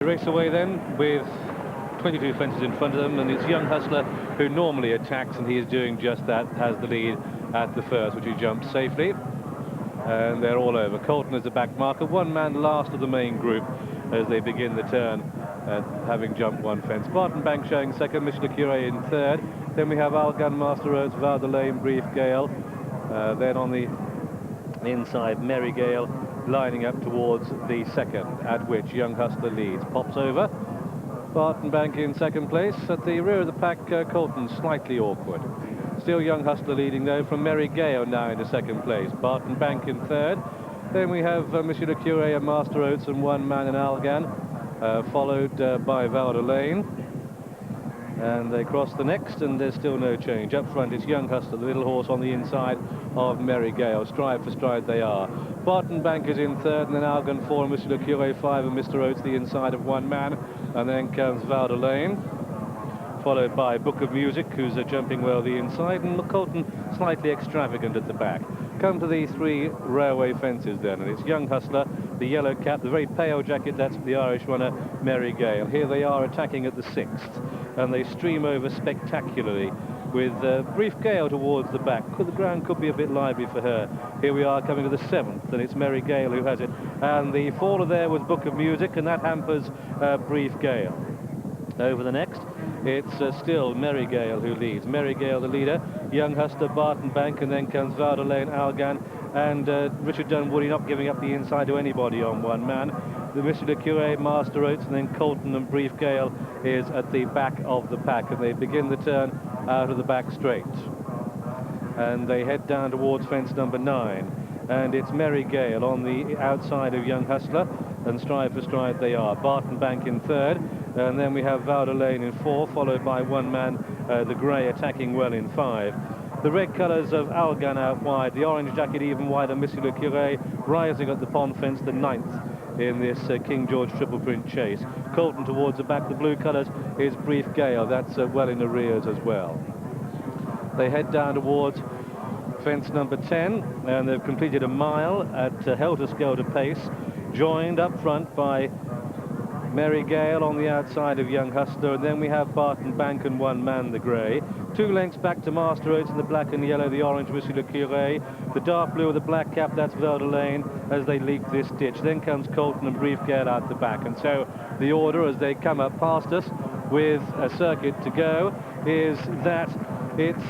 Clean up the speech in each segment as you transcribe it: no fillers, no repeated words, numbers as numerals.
race away then with 22 fences in front of them, and it's Young Hustler who normally attacks, and he is doing just that, has the lead at the first, which he jumps safely. And they're all over. Colton is the back marker, one man last of the main group as they begin the turn, having jumped one fence. Barton Bank showing second, Monsieur Le Curé in third. Then we have Algan, Master Oats, Val de Lane, Brief Gale. Then on the inside, Merry Gale lining up towards the second, at which Young Hustler leads. Pops over. Barton Bank in second place. At the rear of the pack, Colton slightly awkward. Still Young Hustler leading though, from Merry Gale now into second place. Barton Bank in third. Then we have Monsieur Le Curé and Master Oats and one man in Algan, followed by Val de Lane. And they cross the next, and there's still no change. Up front it's Young Hustler, the little horse on the inside of Merry Gale. Stride for stride they are. Barton Bank is in third, and then Algan 4, and Monsieur Le Curé 5, and Mr. Oats the inside of one man. And then comes Val de Lane, followed by Book of Music, who's jumping well the inside, and McColton slightly extravagant at the back. Come to the three railway fences then, and it's Young Hustler, the yellow cap, the very pale jacket, that's the Irish runner, Merry Gale. Here they are attacking at the sixth, and they stream over spectacularly with Brief Gale towards the back. The ground could be a bit lively for her. Here we are coming to the seventh, and it's Merry Gale who has it. And the faller there was Book of Music, and that hampers Brief Gale. Over the next, it's still Merry Gale who leads. Merry Gale the leader, Young Hustler, Barton Bank, and then comes Val de Lane, Algan, and Richard Dunwoody not giving up the inside to anybody on one man. The Monsieur Le Curé, Master Oats, and then Colton and Brief Gale is at the back of the pack, and they begin the turn out of the back straight. And they head down towards fence number 9. And it's Merry Gale on the outside of Young Hustler, and stride for stride they are. Barton Bank in third, and then we have Val de Lane in 4, followed by one man, the grey, attacking well in 5. The red colours of Algan out wide, the orange jacket even wider, Monsieur Le Curé rising at the pond fence, the 9th in this King George triple print chase. Colton towards the back, the blue colours is Brief Gale, that's well in arrears as well. They head down towards fence number 10, and they've completed a mile at helter-skelter pace, joined up front by Merry Gale on the outside of Young Hustler, and then we have Barton Bank and one man, the grey. 2 lengths back to Master Oats in the black and yellow, the orange Monsieur Le Curé. The dark blue with the black cap, that's Val de Lane as they leap this ditch. Then comes Colton and Brief Gale out the back, and so the order as they come up past us with a circuit to go is that it's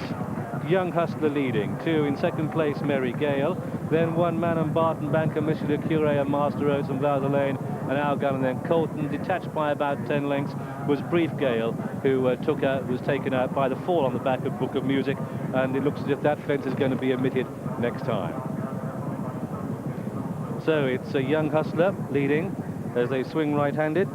Young Hustler leading, 2 in second place Merry Gale, then one man and Barton Bank and Monsieur Le Curé and Master Oats and Val de Lane and Algan, and then Colton, detached by about 10 lengths, was Brief Gale, who was taken out by the fall on the back of Book of Music, and it looks as if that fence is going to be omitted next time. So it's a Young Hustler leading as they swing right-handed.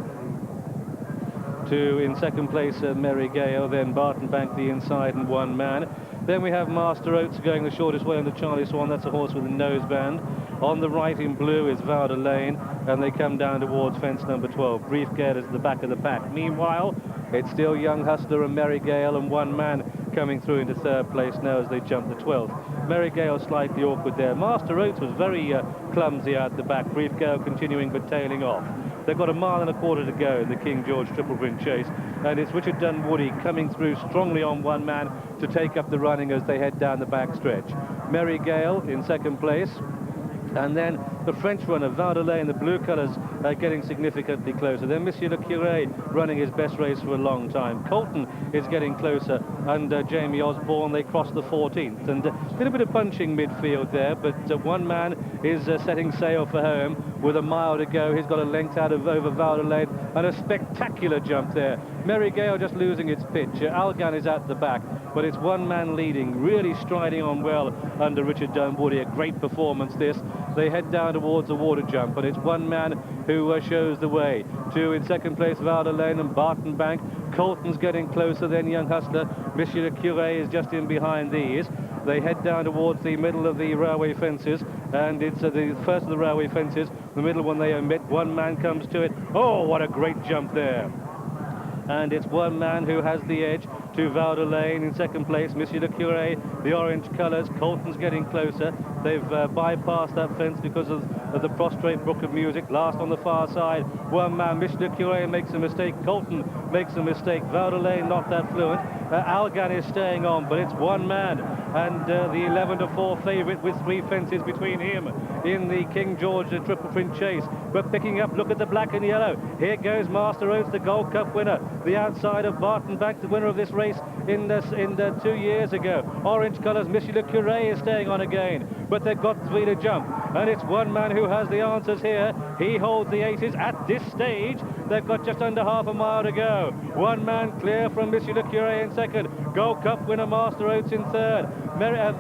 2 in second place Merry Gale, then Barton Bank the inside and one man. Then we have Master Oats going the shortest way under Charlie Swan. That's a horse with a noseband. On the right in blue is Val de Lane, and they come down towards fence number 12. Brief Gale is at the back of the pack. Meanwhile, it's still Young Hustler and Merry Gale, and one man coming through into third place now as they jump the 12th. Merry Gale slightly awkward there. Master Oats was very clumsy out the back. Brief Gale continuing but tailing off. They've got 1.25 miles to go in the King George triple print chase, and it's Richard Dunwoody coming through strongly on one man to take up the running as they head down the back stretch. Merry Gale in second place, and then the French runner Val de Lane, the blue colours, getting significantly closer. Then Monsieur Le Curé running his best race for a long time. Colton is getting closer under Jamie Osborne. They cross the 14th, and did a bit of punching midfield there, but one man is setting sail for home with 1 mile to go. He's got a length out of over Val de Lane, and a spectacular jump there. Merry Gale just losing its pitch. Algan is at the back, but it's one man leading, really striding on well under Richard Dunwoody. A great performance this. They head down towards the water jump, but it's one man who shows the way. 2 in second place, Val de Lane and Barton Bank. Colton's getting closer, then Young Hustler. Monsieur Le Curé is just in behind these. They head down towards the middle of the railway fences, and it's the first of the railway fences. The middle one they omit. One man comes to it. Oh, what a great jump there. And it's one man who has the edge to Val de Lane in second place, Monsieur Le Curé, the orange colours. Colton's getting closer. They've bypassed that fence because of the prostrate Brook of Music. Last on the far side, one man, Monsieur Curie, makes a mistake. Colton makes a mistake. Vaudelay not that fluent. Algan is staying on, but it's one man, and the 11-4 favourite with 3 fences between him in the King George Triple Print chase. But picking up, look at the black and yellow. Here goes Master Oats, the Gold Cup winner, the outside of Barton Bank, the winner of this race in 2 years ago. Orange colours, Monsieur Le Curé is staying on again, but they've got 3 to jump, and it's one man who has the answers here. He holds the aces at this stage. They've got just under half a mile to go. One man clear from Monsieur Le Curé in second. Gold Cup winner Master Oats in third.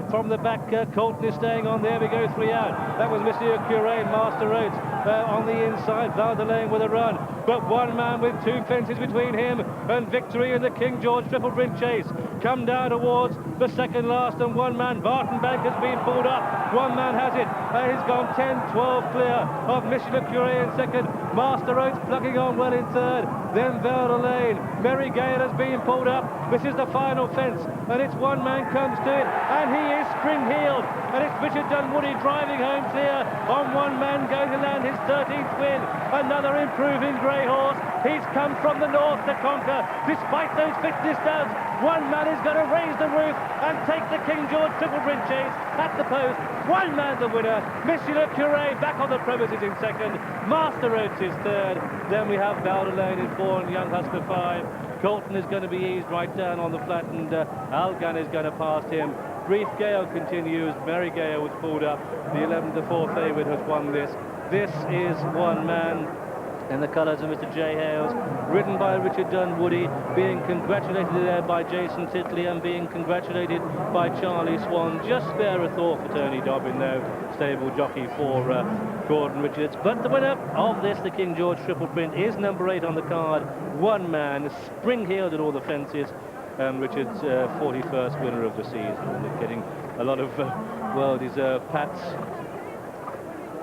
From the back, Colton is staying on. There we go, 3 out. That was Monsieur Curé, Master Oats on the inside. Vaudelay with a run, but one man with 2 fences between him and victory in the King George Triple Print chase. Come down towards the second last, and one man, Barton Bank, has been pulled up. One man has it. He's gone 10-12 clear of Monsieur Le Curé in second. Master Oats plugging on well in third. Then Vaudelay. Mary Gale has been pulled up. This is the final fence, and it's one man comes to it, and he is spring-heeled. And it's Richard Dunwoody driving home clear on one man, going to land his 13th win. Another improving grey horse. He's come from the north to conquer, despite those fitness doubts. One man is going to raise the roof and take the King George Triple Print chase at the post. One man the winner. Monsieur Le Curé back on the premises in second. Master Oats is third. Then we have Vaudelay in 4 and Young Hustler 5. Colton is going to be eased right down on the flat, and Algan is going to pass him. Brief Gale continues. Mary Gale was pulled up. The 11-4 favourite has won this. This is one man in the colours of Mr. J. Hales, ridden by Richard Dunwoody, being congratulated there by Jason Titley, and being congratulated by Charlie Swan. Just spare a thought for Tony Dobbin, though, stable jockey for Gordon Richards. But the winner of this, the King George Triple Print, is number 8 on the card. One man, spring-heeled at all the fences. Richard's 41st winner of the season, and getting a lot of well-deserved pats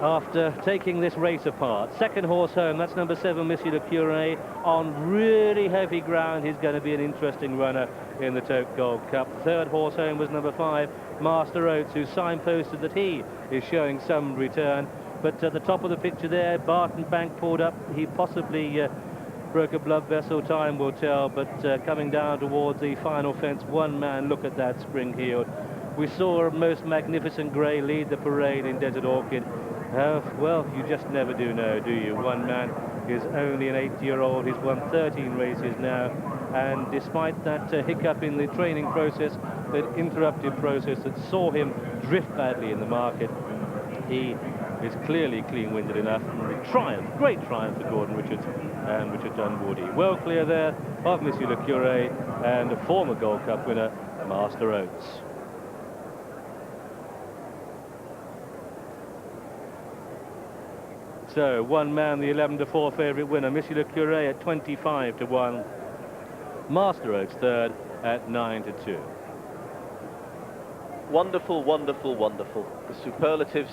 after taking this race apart. Second horse home, that's number 7, Monsieur Le Curé, on really heavy ground. He's going to be an interesting runner in the Tote Gold Cup. Third horse home was number 5, Master Oats, who signposted that he is showing some return. But at the top of the picture there, Barton Bank pulled up. He possibly broke a blood vessel, time will tell, but coming down towards the final fence, one man, look at that, spring-heeled. We saw a most magnificent grey lead the parade in Desert Orchid. Well, you just never do know, do you? One man is only an 8-year-old. He's won 13 races now, and despite that hiccup in the training process, that interrupted process that saw him drift badly in the market, he is clearly clean-winded enough. Triumph, great triumph for Gordon Richards and Richard Dunwoody. Well clear there of Monsieur Le Curé and a former Gold Cup winner, Master Oats. So, one man, the 11-4 favourite winner, Monsieur Le Curé at 25-1. Master Oats third at 9-2. Wonderful, wonderful, wonderful. The superlatives.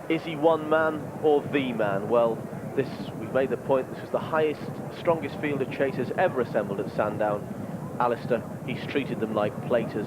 Is he one man or the man? Well, we've made the point, this was the highest, strongest field of chasers ever assembled at Sandown. Alistair, he's treated them like platers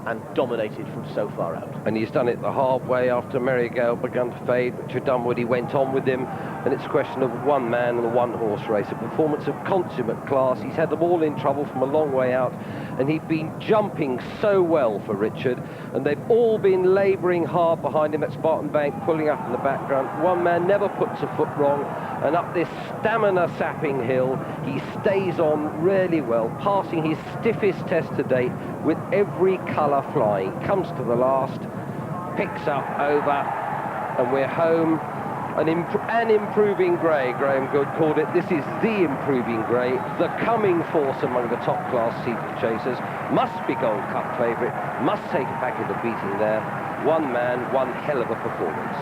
and dominated from so far out. And he's done it the hard way after Mary Gale began to fade. Richard Dunwoody went on with him, and it's a question of one man and a one-horse race, a performance of consummate class. He's had them all in trouble from a long way out, and he'd been jumping so well for Richard, and they've all been labouring hard behind him. At Spartan Bank pulling up in the background. One man never puts a foot wrong, and up this stamina-sapping hill, he stays on really well, passing his stiffest test to date with every colour flying. Comes to the last, picks up over, and we're home. An improving grey, Graham Good called it. This is the improving grey, the coming force among the top-class steeplechasers. Must be Gold Cup favourite, must take it back into beating there. One man, one hell of a performance.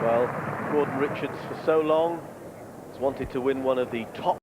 Well, Gordon Richards for so long has wanted to win one of the top